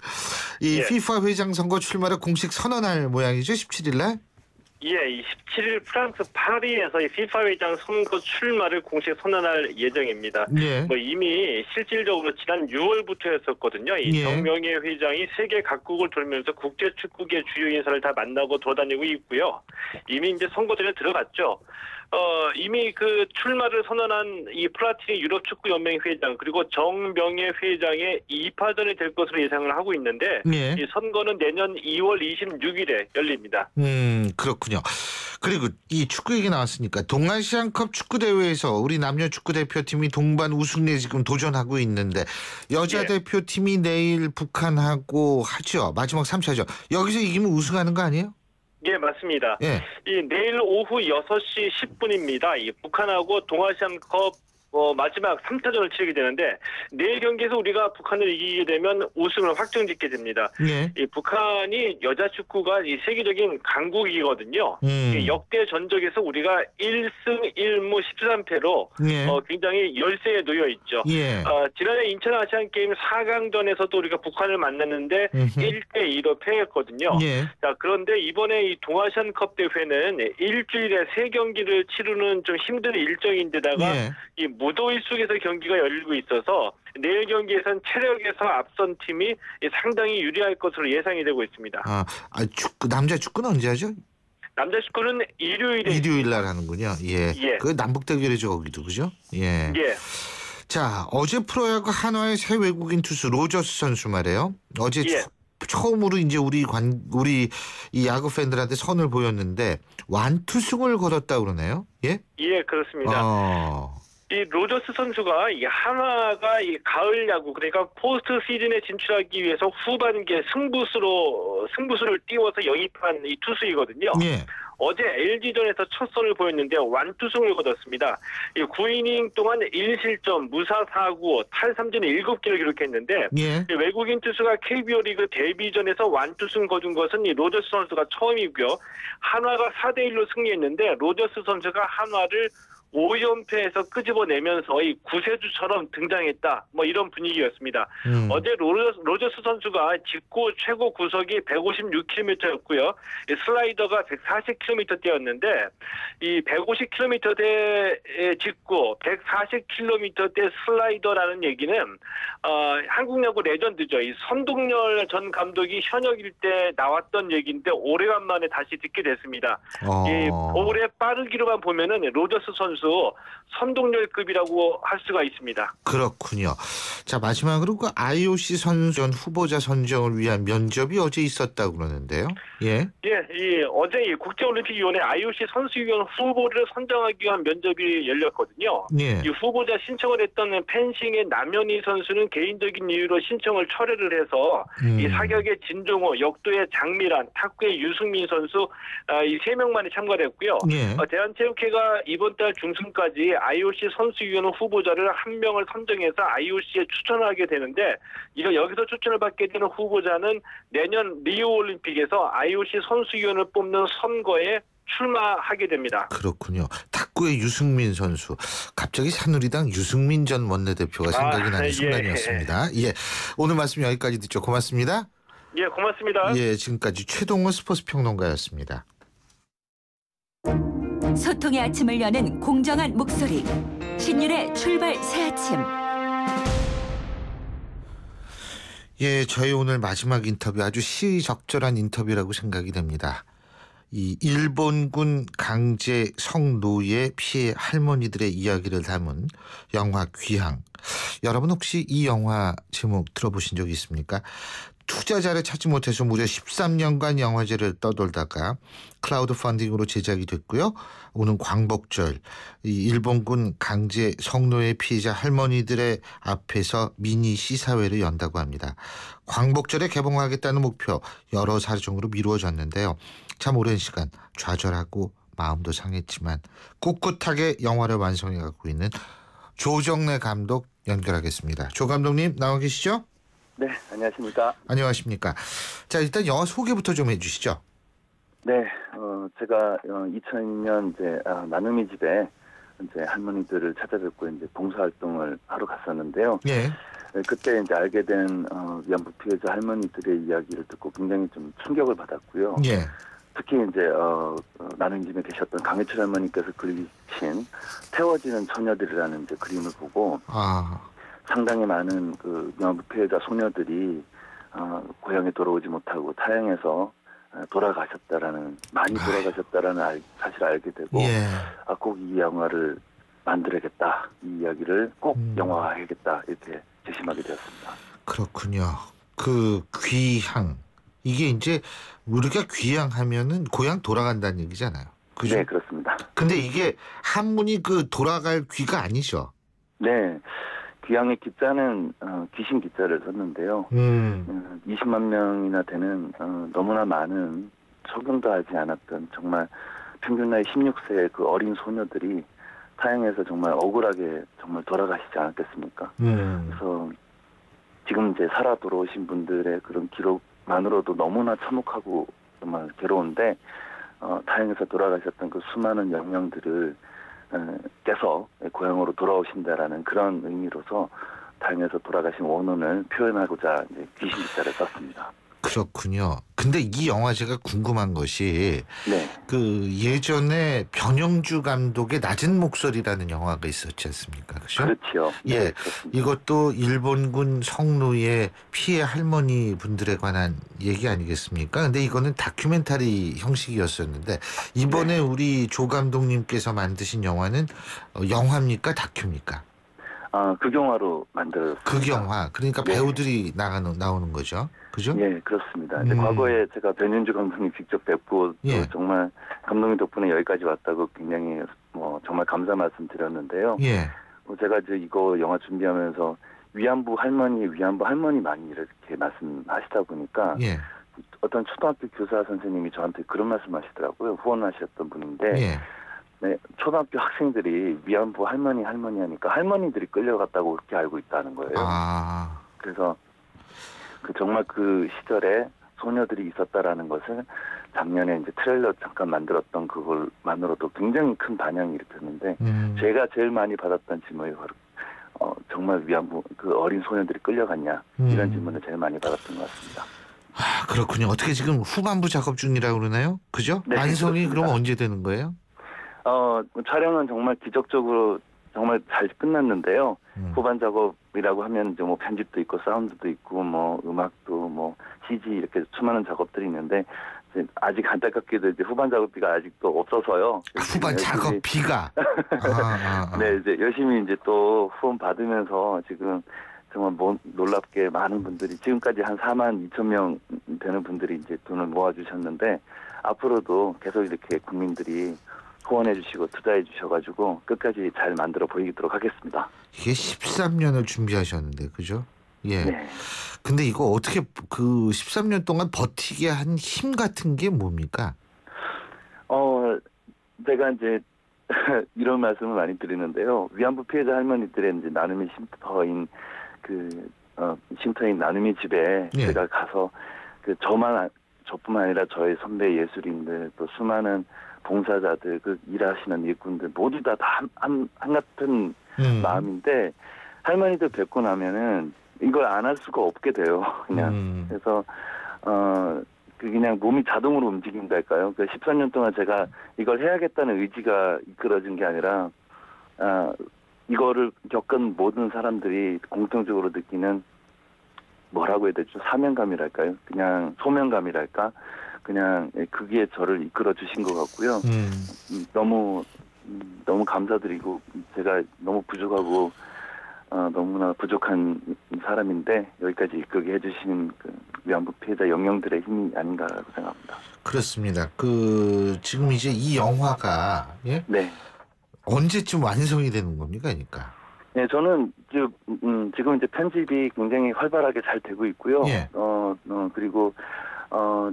이 FIFA 회장 선거 출마를 공식 선언할 모양이죠. 17일 날? 예, 17일 프랑스 파리에서 이 FIFA 회장 선거 출마를 공식 선언할 예정입니다. 예. 이미 실질적으로 지난 6월부터였었거든요. 이 정명회 회장이 세계 각국을 돌면서 국제 축구계 주요 인사를 다 만나고 돌아다니고 있고요. 이미 이제 선거전에 들어갔죠. 이미 그 출마를 선언한 이 플라티니 유럽 축구 연맹 회장 그리고 정명예 회장의 2파전이 될 것으로 예상을 하고 있는데 이 선거는 내년 2월 26일에 열립니다. 그렇군요. 그리고 이 축구 얘기 나왔으니까 동아시안컵 축구 대회에서 우리 남녀 축구 대표팀이 동반 우승에 지금 도전하고 있는데 여자 대표팀이 내일 북한하고 하죠. 마지막 3차죠. 여기서 이기면 우승하는 거 아니에요? 예, 맞습니다. 이 내일 오후 6시 10분입니다. 이 북한하고 동아시안컵 마지막 3차전을 치르게 되는데 내일 경기에서 우리가 북한을 이기게 되면 우승을 확정짓게 됩니다. 이 북한이 여자 축구가 이 세계적인 강국이거든요. 이 역대 전적에서 우리가 1승 1무 13패로 굉장히 열세에 놓여 있죠. 지난해 인천 아시안 게임 4강전에서도 우리가 북한을 만났는데 1대2로 패했거든요. 자, 그런데 이번에 이 동아시안컵 대회는 일주일에 3경기를 치르는 좀 힘든 일정인데다가 이 무더위 속에서 경기가 열리고 있어서 내일 경기에선 체력에서 앞선 팀이 상당히 유리할 것으로 예상이 되고 있습니다. 남자 축구는 언제 하죠? 남자 축구는 일요일 날 하는군요. 그 남북 대결이죠, 거기도 그죠? 자, 어제 프로야구 한화의 새 외국인 투수 로저스 선수 말이에요. 어제 처음으로 이제 우리 이 야구 팬들한테 선을 보였는데 완투승을 거뒀다 그러네요. 예, 그렇습니다. 이 로저스 선수가 이 한화가 이 가을 야구 그러니까 포스트 시즌에 진출하기 위해서 후반기에 승부수를 띄워서 영입한 이 투수이거든요. 예. 어제 LG전에서 첫 선을 보였는데 완투승을 거뒀습니다. 9이닝 동안 1실점, 무사 4구, 탈삼진 7개를 기록했는데 예. 외국인 투수가 KBO 리그 데뷔전에서 완투승 거둔 것은 이 로저스 선수가 처음이고요. 한화가 4대1로 승리했는데 로저스 선수가 한화를 5연패에서 끄집어내면서 이 구세주처럼 등장했다. 뭐 이런 분위기였습니다. 어제 로저스 선수가 직구 최고 구속이 156km였고요. 슬라이더가 140km대였는데 이 150km대 직구, 140km대 슬라이더라는 얘기는 한국 야구 레전드죠. 이 선동열 전 감독이 현역일 때 나왔던 얘기인데 오래간만에 다시 듣게 됐습니다. 이 올해 빠르기로만 보면은 로저스 선수 선동열급이라고 할 수가 있습니다. 그렇군요. 자, 마지막으로 그 IOC 선수전 후보자 선정을 위한 면접이 어제 있었다고 그러는데요. 예. 예, 어제 이 국제올림픽위원회 IOC 선수위원 후보를 선정하기 위한 면접이 열렸거든요. 예. 이 후보자 신청을 했던 펜싱의 남현희 선수는 개인적인 이유로 신청을 철회를 해서 이 사격의 진종호, 역도의 장미란, 탁구의 유승민 선수 이 3명만이 참가를 했고요. 예. 대한체육회가 이번 달 중순까지 IOC 선수위원 후보자를 한 명을 선정해서 IOC에 추천하게 되는데 여기서 추천을 받게 되는 후보자는 내년 리우 올림픽에서 IOC 선수위원을 뽑는 선거에 출마하게 됩니다. 그렇군요. 탁구의 유승민 선수. 갑자기 새누리당 유승민 전 원내대표가 생각이 나는 순간이었습니다. 예. 오늘 말씀 여기까지 듣죠. 고맙습니다. 예, 고맙습니다. 예, 지금까지 최동원 스포츠 평론가였습니다. 소통의 아침을 여는 공정한 목소리. 신율의 출발 새 아침. 예, 저희 오늘 마지막 인터뷰 아주 시의적절한 인터뷰라고 생각이 됩니다. 이 일본군 강제 성노예 피해 할머니들의 이야기를 담은 영화 귀향. 여러분 혹시 이 영화 제목 들어보신 적이 있습니까? 투자자를 찾지 못해서 무려 13년간 영화제를 떠돌다가 클라우드 펀딩으로 제작이 됐고요. 오는 광복절 이 일본군 강제 성노예 피해자 할머니들의 앞에서 미니 시사회를 연다고 합니다. 광복절에 개봉하겠다는 목표 여러 사정으로 미루어졌는데요. 참 오랜 시간 좌절하고 마음도 상했지만 꿋꿋하게 영화를 완성해 가고 있는 조정래 감독 연결하겠습니다. 조 감독님 나와 계시죠? 네, 안녕하십니까. 안녕하십니까. 자, 일단 영화 소개부터 좀 해주시죠. 네, 제가 2002년 이제 나눔이 집에 이제 할머니들을 찾아뵙고 이제 봉사활동을 하러 갔었는데요. 예. 그때 이제 알게 된 위안부 피해자 할머니들의 이야기를 듣고 굉장히 좀 충격을 받았고요. 예. 특히 이제 나눔이 집에 계셨던 강혜철 할머니께서 그리신 태워지는 처녀들이라는 이제 그림을 보고. 상당히 많은 그 위안부 피해자 소녀들이 고향에 돌아오지 못하고 타향에서 많이 돌아가셨다라는 사실을 알게 되고 꼭 이 영화를 만들어야겠다, 이 이야기를 꼭 영화화해야겠다 이렇게 결심하게 되었습니다. 그렇군요. 그 귀향 이게 이제 우리가 귀향하면은 고향 돌아간다는 얘기잖아요. 그죠? 네, 그렇습니다. 근데 이게 한문이 그 돌아갈 귀가 아니죠? 네. 귀향의 기자는 귀신 기자를 썼는데요. 20만 명이나 되는 너무나 많은 적응도 하지 않았던 정말 평균 나이 16세의 그 어린 소녀들이 타향에서 정말 억울하게 정말 돌아가시지 않았겠습니까? 그래서 지금 이제 살아 돌아오신 분들의 그런 기록만으로도 너무나 참혹하고 정말 괴로운데 타향에서 돌아가셨던 그 수많은 영령들을 께서 고향으로 돌아오신다라는 그런 의미로서 타향에서 돌아가신 원혼을 표현하고자 이제 귀신 기자를 썼습니다. 그렇군요. 근데 이 영화 제가 궁금한 것이 그 예전에 변영주 감독의 낮은 목소리라는 영화가 있었지 않습니까? 그렇죠. 예, 네, 이것도 일본군 성노예 피해 할머니 분들에 관한 얘기 아니겠습니까? 근데 이거는 다큐멘터리 형식이었었는데 이번에 우리 조 감독님께서 만드신 영화는 영화입니까? 다큐입니까? 극영화로 만들었습니다. 극영화. 그러니까 배우들이 나오는 거죠. 그죠? 예, 그렇습니다. 과거에 제가 변윤주 감독님 직접 뵙고 또 정말 감독님 덕분에 여기까지 왔다고 굉장히 정말 감사 말씀 드렸는데요. 제가 이제 이거 영화 준비하면서 위안부 할머니 많이 이렇게 말씀하시다 보니까 예. 어떤 초등학교 교사 선생님이 저한테 그런 말씀하시더라고요. 후원하셨던 분인데 예. 네, 초등학교 학생들이 위안부 할머니 하니까 할머니들이 끌려갔다고 그렇게 알고 있다는 거예요. 아. 그래서 정말 그 시절에 소녀들이 있었다라는 것을 작년에 이제 트레일러 잠깐 만들었던 그걸만으로도 굉장히 큰 반향이 일으켰는데 제가 제일 많이 받았던 질문이 바로 정말 위안부 그 어린 소녀들이 끌려갔냐 이런 질문을 제일 많이 받았던 것 같습니다. 아, 그렇군요. 어떻게 지금 후반부 작업 중이라고 그러나요? 그죠? 네, 완성이 그렇습니다. 그럼 언제 되는 거예요? 촬영은 정말 기적적으로 정말 잘 끝났는데요. 후반 작업이라고 하면 이제 뭐 편집도 있고 사운드도 있고 뭐 음악도 뭐 CG 이렇게 수많은 작업들이 있는데 이제 아직 안타깝게도 이제 후반 작업비가 아직도 없어서요. 후반 작업비가. 네, 이제 열심히 이제 또 후원 받으면서 지금 정말 놀랍게 많은 분들이 지금까지 한 4만 2천 명 되는 분들이 이제 돈을 모아주셨는데 앞으로도 계속 이렇게 국민들이 후원해 주시고 투자해 주셔가지고 끝까지 잘 만들어 보이도록 하겠습니다. 이게 13년을 준비하셨는데 그죠? 예. 네. 근데 이거 어떻게 그 13년 동안 버티게 한 힘 같은 게 뭡니까? 제가 이제 이런 말씀을 많이 드리는데요. 위안부 피해자 할머니들의 이제 나눔의 쉼터인 쉼터인 나눔의 집에 예. 제가 가서 저뿐만 아니라 저의 선배 예술인들 또 수많은 봉사자들 일하시는 일꾼들 모두 다 한 같은 마음인데 할머니들 뵙고 나면은 이걸 안 할 수가 없게 돼요. 그냥 그래서 그냥 몸이 자동으로 움직인달까요? 14년 동안 제가 이걸 해야겠다는 의지가 이끌어진 게 아니라 이거를 겪은 모든 사람들이 공통적으로 느끼는 뭐라고 해야 되죠? 사명감이랄까요? 그냥 소명감이랄까? 그냥 그게 저를 이끌어 주신 것 같고요. 너무 감사드리고 제가 너무 부족하고 너무나 부족한 사람인데 여기까지 이끌게 해주신 위안부 피해자 영령들의 힘이 아닌가라고 생각합니다. 그렇습니다. 지금 이제 이 영화가 예? 네. 언제쯤 완성이 되는 겁니까, 그러니까? 네, 저는 지금 이제 편집이 굉장히 활발하게 잘 되고 있고요. 예. 그리고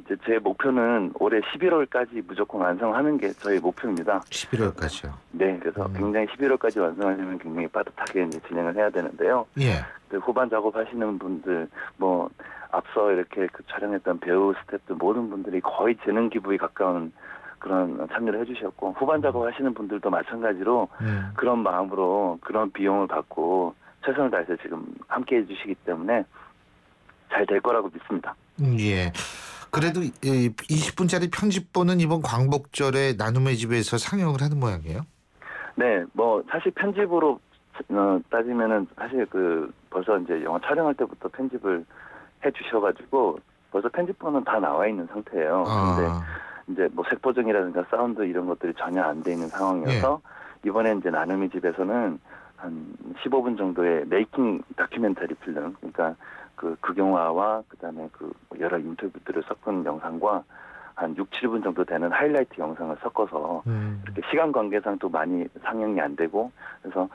이제 제 목표는 올해 11월까지 무조건 완성하는 게 저의 목표입니다. 11월까지요. 네, 그래서 굉장히 11월까지 완성하려면 굉장히 빠듯하게 이제 진행을 해야 되는데요. 예. 후반 작업하시는 분들, 뭐 앞서 이렇게 촬영했던 배우, 스태프들 모든 분들이 거의 재능 기부에 가까운 그런 참여를 해주셨고 후반 작업하시는 분들도 마찬가지로 그런 마음으로 그런 비용을 받고 최선을 다해서 지금 함께 해주시기 때문에 잘 될 거라고 믿습니다. 예. 그래도 20분짜리 편집본은 이번 광복절에 나눔의 집에서 상영을 하는 모양이에요? 네, 뭐 사실 편집으로 따지면은 사실 벌써 이제 영화 촬영할 때부터 편집을 해주셔가지고 벌써 편집본은 다 나와 있는 상태예요. 근데 이제 뭐 색보정이라든가 사운드 이런 것들이 전혀 안 돼 있는 상황이어서 이번에 이제 나눔의 집에서는 한 15분 정도의 메이킹 다큐멘터리 필름, 그러니까 극영화와 그다음에 여러 인터뷰들을 섞은 영상과 한 6, 7분 정도 되는 하이라이트 영상을 섞어서 이렇게 시간 관계상 또 많이 상영이 안 되고 그래서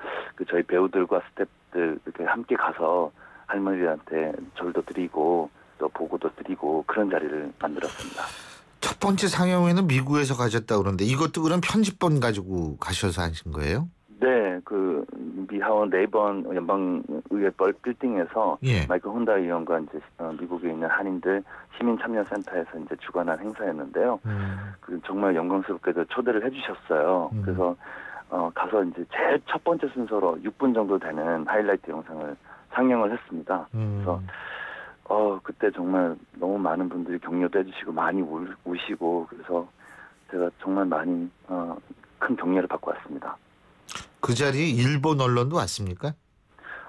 저희 배우들과 스태프들 이렇게 함께 가서 할머니들한테 절도 드리고 또 보고도 드리고 그런 자리를 만들었습니다. 첫 번째 상영회는 미국에서 가셨다고 그러는데 이것도 그럼 편집본 가지고 가셔서 하신 거예요? 네, 미하원 레이번 연방의회 빌딩에서 마이클 혼다 의원과 이제 미국에 있는 한인들 시민참여센터에서 이제 주관한 행사였는데요. 정말 영광스럽게도 초대를 해주셨어요. 그래서 가서 이제 제일 첫 번째 순서로 6분 정도 되는 하이라이트 영상을 상영을 했습니다. 그래서 그때 정말 너무 많은 분들이 격려도 해주시고 많이 우시고 그래서 제가 정말 많이 큰 격려를 받고 왔습니다. 그 자리에 일본 언론도 왔습니까?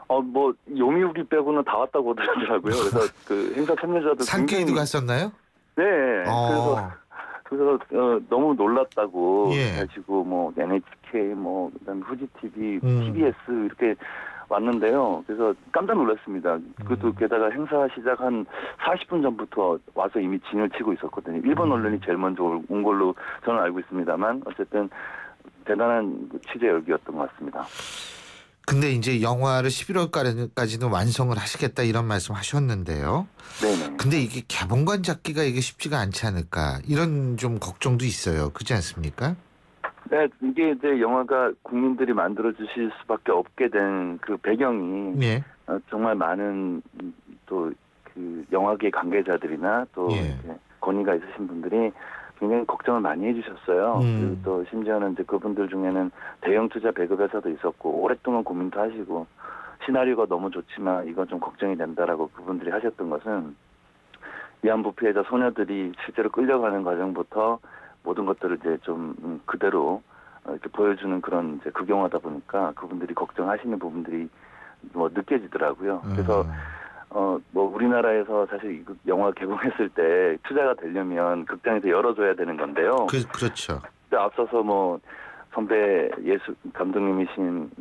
뭐 요미우리 빼고는 다 왔다고 하더라고요. 그래서 행사 참여자도 산케이도 갔었나요? 네. 그래서 너무 놀랐다고 하시고 뭐 NHK 뭐 그다음에 후지 TV, TBS 이렇게 왔는데요. 그래서 깜짝 놀랐습니다. 그것도 게다가 행사 시작 한 40분 전부터 와서 이미 진을 치고 있었거든요. 일본 언론이 제일 먼저 온 걸로 저는 알고 있습니다만 어쨌든 대단한 취재 열기였던 것 같습니다. 근데 이제 영화를 11월까지는 완성을 하시겠다 이런 말씀 하셨는데요. 네네. 근데 이게 개봉관 잡기가 이게 쉽지가 않지 않을까 이런 좀 걱정도 있어요. 그렇지 않습니까? 네, 이게 이제 영화가 국민들이 만들어 주실 수밖에 없게 된 그 배경이 예. 정말 많은 또 그 영화계 관계자들이나 또 예. 이제 권위가 있으신 분들이 굉장히 걱정을 많이 해주셨어요. 그리고 또 심지어는 이제 그분들 중에는 대형 투자 배급 회사도 있었고 오랫동안 고민도 하시고 시나리오가 너무 좋지만 이건 좀 걱정이 된다라고 그분들이 하셨던 것은 위안부 피해자 소녀들이 실제로 끌려가는 과정부터 모든 것들을 이제 좀 그대로 이렇게 보여주는 그런 이제 극영화다 보니까 그분들이 걱정하시는 부분들이 뭐 느껴지더라고요. 그래서 뭐 우리나라에서 사실 이 영화 개봉했을 때 투자가 되려면 극장에서 열어줘야 되는 건데요. 그렇죠. 앞서서 뭐 선배 예술 감독님이신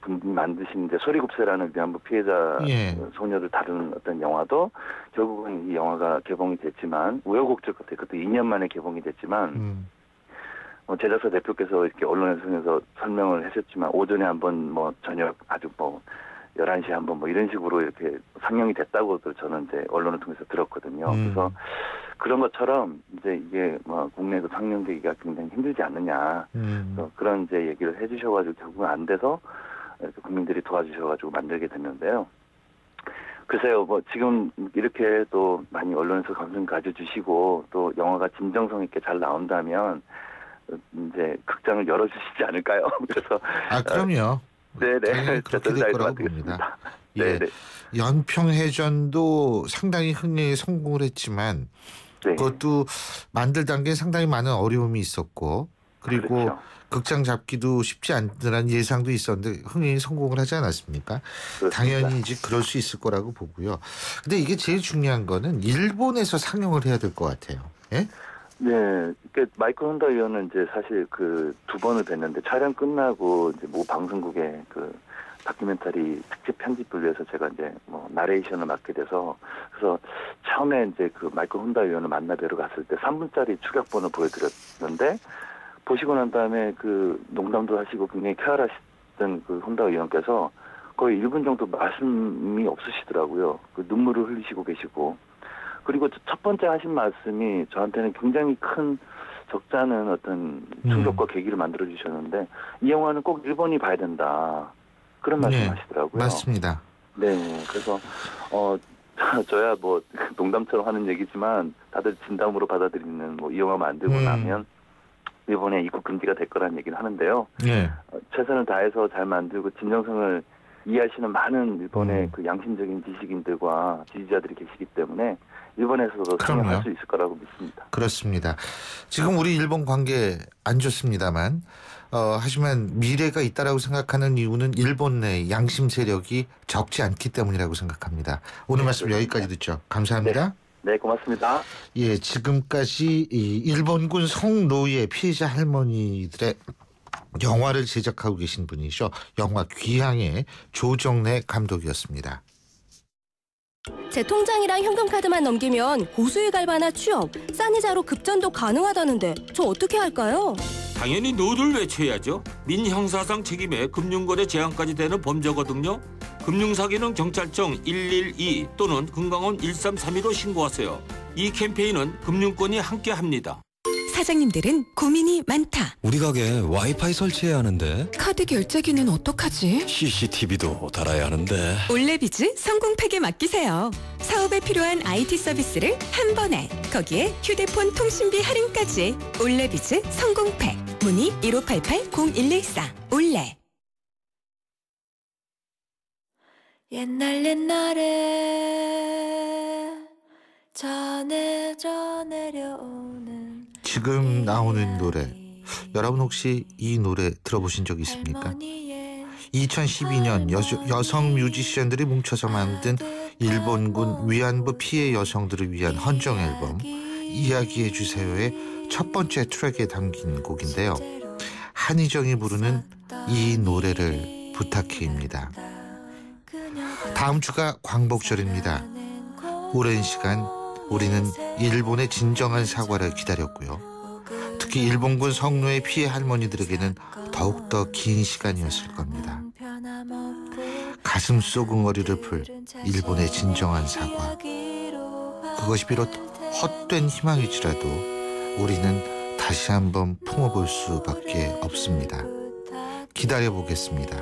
분이 만드신 이제 소리굽새라는 위안부 피해자 소녀를 다루는 어떤 영화도 결국은 이 영화가 개봉이 됐지만 우여곡절 끝에 그것도 2년 만에 개봉이 됐지만 제작사 대표께서 이렇게 언론에서 설명을 하셨지만 오전에 한번 뭐 저녁 아주 뭐 11시에 한번 뭐 이런 식으로 이렇게 상영이 됐다고도 저는 이제 언론을 통해서 들었거든요. 그래서 그런 것처럼 이제 이게 뭐 국내에서 상영되기가 굉장히 힘들지 않느냐. 그래서 그런 이제 얘기를 해주셔가지고 결국은 안 돼서 이렇게 국민들이 도와주셔가지고 만들게 됐는데요. 글쎄요, 뭐 지금 이렇게 또 많이 언론에서 관심 가져주시고 또 영화가 진정성 있게 잘 나온다면 이제 극장을 열어주시지 않을까요? 그래서 그럼요. 네네. 그렇게 될 거라고 봅니다. 예. 네네. 연평해전도 상당히 흥행에 성공을 했지만 그것도 만들 단계에 상당히 많은 어려움이 있었고 그리고 그렇죠. 극장 잡기도 쉽지 않더라는 예상도 있었는데 흥행에 성공을 하지 않았습니까? 그렇습니다. 당연히 이제 그럴 수 있을 거라고 보고요. 근데 이게 제일 중요한 거는 일본에서 상영을 해야 될 것 같아요. 예? 네, 그러니까 마이클 혼다 의원은 이제 사실 그 2번을 뵀는데 촬영 끝나고 이제 모 방송국에 그 다큐멘터리 특집 편집을 위해서 제가 이제 뭐 나레이션을 맡게 돼서 그래서 처음에 이제 그 마이클 혼다 의원을 만나 뵈러 갔을 때 3분짜리 축약본을 보여드렸는데 보시고 난 다음에 그 농담도 하시고 굉장히 쾌활하시던 그 혼다 의원께서 거의 1분 정도 말씀이 없으시더라고요. 그 눈물을 흘리시고 계시고. 그리고 첫 번째 하신 말씀이 저한테는 굉장히 큰 적잖은 어떤 충격과 계기를 만들어 주셨는데 이 영화는 꼭 일본이 봐야 된다. 그런 말씀하시더라고요. 맞습니다. 네, 그래서 저야 뭐 농담처럼 하는 얘기지만 다들 진담으로 받아들이는 뭐 이 영화 만들고 나면 일본에 입국 금지가 될 거라는 얘기를 하는데요. 최선을 다해서 잘 만들고 진정성을 이해하시는 많은 일본의 그 양심적인 지식인들과 지지자들이 계시기 때문에 일본에서도 상영할 수 있을 거라고 믿습니다. 그렇습니다. 지금 우리 일본 관계 안 좋습니다만 하지만 미래가 있다라고 생각하는 이유는 일본 내 양심 세력이 적지 않기 때문이라고 생각합니다. 오늘 말씀 여기까지 듣죠. 감사합니다. 네, 고맙습니다. 예, 지금까지 이 일본군 성노예 피해자 할머니들의 영화를 제작하고 계신 분이죠. 영화 귀향의 조정래 감독이었습니다. 제 통장이랑 현금카드만 넘기면 고수익 알바나 취업, 싼 이자로 급전도 가능하다는데 저 어떻게 할까요? 당연히 노를 외쳐야죠. 민형사상 책임에 금융거래 제한까지 되는 범죄거든요. 금융사기는 경찰청 112 또는 금강원 1332로 신고하세요. 이 캠페인은 금융권이 함께합니다. 사장님들은 고민이 많다. 우리 가게 와이파이 설치해야 하는데 카드 결제기는 어떡하지? CCTV도 달아야 하는데 올레비즈 성공팩에 맡기세요. 사업에 필요한 IT 서비스를 한 번에 거기에 휴대폰 통신비 할인까지 올레비즈 성공팩 문의 1588-0114 올레. 옛날에 전해져 내려오는 지금 나오는 노래 여러분 혹시 이 노래 들어보신 적 있습니까? 2012년 여성 뮤지션들이 뭉쳐서 만든 일본군 위안부 피해 여성들을 위한 헌정 앨범 이야기해주세요의 첫 번째 트랙에 담긴 곡인데요. 한희정이 부르는 이 노래를 부탁해입니다. 다음 주가 광복절입니다. 오랜 시간 우리는 일본의 진정한 사과를 기다렸고요. 특히 일본군 성노예 피해 할머니들에게는 더욱더 긴 시간이었을 겁니다. 가슴 쏘궁어리를 풀 일본의 진정한 사과. 그것이 비록 헛된 희망일지라도 우리는 다시 한번 품어볼 수밖에 없습니다. 기다려보겠습니다.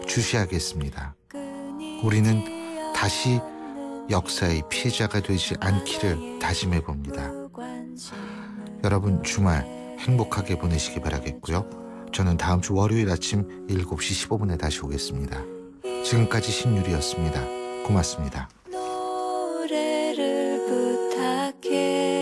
주시하겠습니다. 우리는 다시 역사의 피해자가 되지 않기를 다짐해봅니다. 여러분 주말 행복하게 보내시기 바라겠고요. 저는 다음 주 월요일 아침 7시 15분에 다시 오겠습니다. 지금까지 신유리였습니다. 고맙습니다. 노래를 부탁해